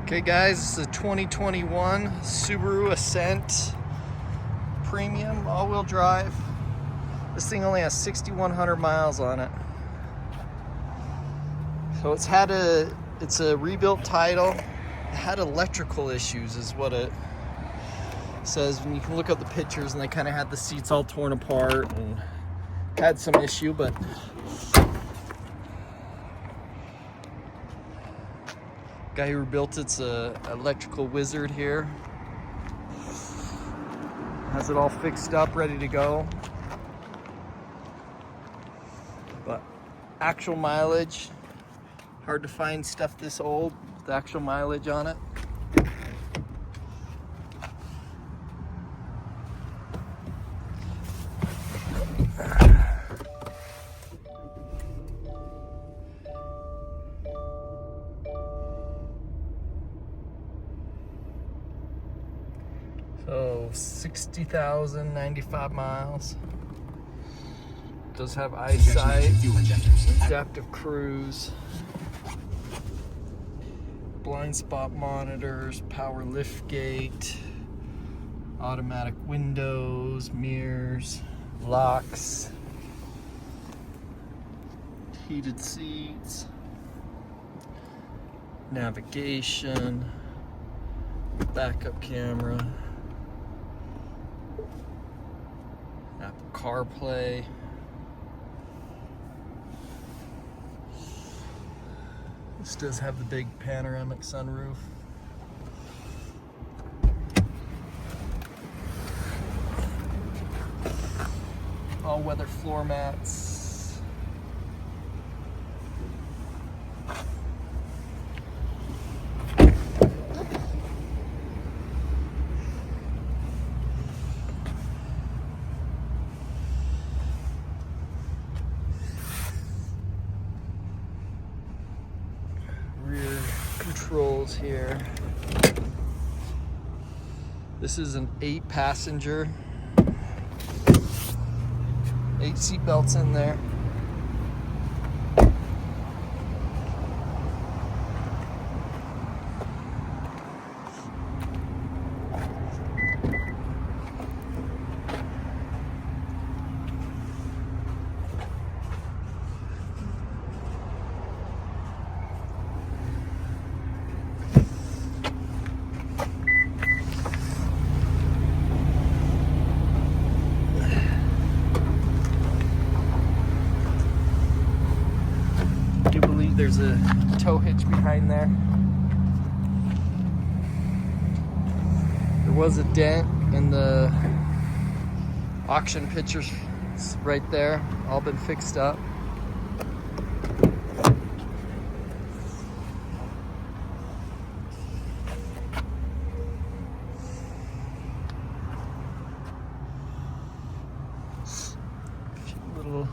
Okay guys, this is a 2021 Subaru Ascent Premium all-wheel drive. This thing only has 6,100 miles on it. So it's a rebuilt title. It had electrical issues is what it says. And you can look up the pictures and they kind of had the seats all torn apart and had some issue, but guy who built it's a electrical wizard here. Has it all fixed up, ready to go. But actual mileage, hard to find stuff this old with actual mileage on it. So 60,095 miles. Does have Eyesite, adaptive cruise, blind spot monitors, power lift gate, automatic windows, mirrors, locks, heated seats, navigation, backup camera, Apple CarPlay. This does have the big panoramic sunroof. All-weather floor mats. Rear controls here. This is an 8-passenger. 8 seat belts in there. There's a tow hitch behind there. There was a dent in the auction pictures right there, all been fixed up. A few little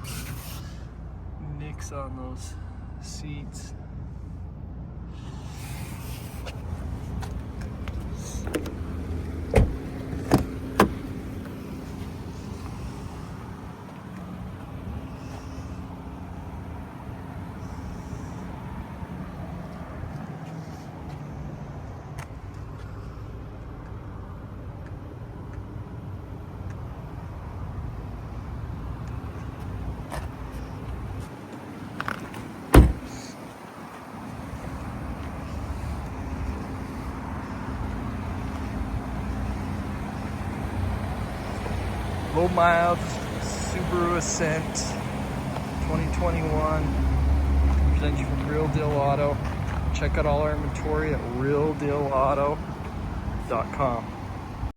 nicks on those seats. Low miles Subaru Ascent 2021. Present you from Real Deal Auto. Check out all our inventory at realdealauto.com.